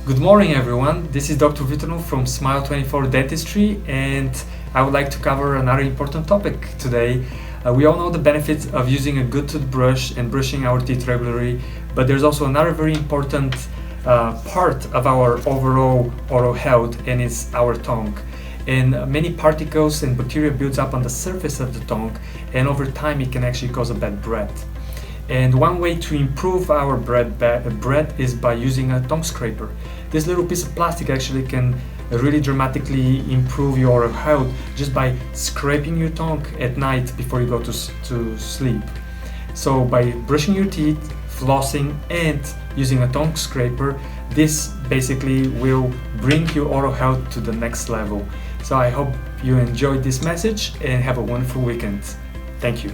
Good morning, everyone. This is Dr. Vitano from Smile24 Dentistry, and I would like to cover another important topic today. We all know the benefits of using a good toothbrush and brushing our teeth regularly, but there's also another very important part of our overall oral health, and it's our tongue. And many particles and bacteria builds up on the surface of the tongue, and over time it can actually cause a bad breath. And one way to improve our breath is by using a tongue scraper. This little piece of plastic actually can really dramatically improve your oral health just by scraping your tongue at night before you go to sleep. So by brushing your teeth, flossing, and using a tongue scraper, this basically will bring your oral health to the next level. So I hope you enjoyed this message and have a wonderful weekend. Thank you.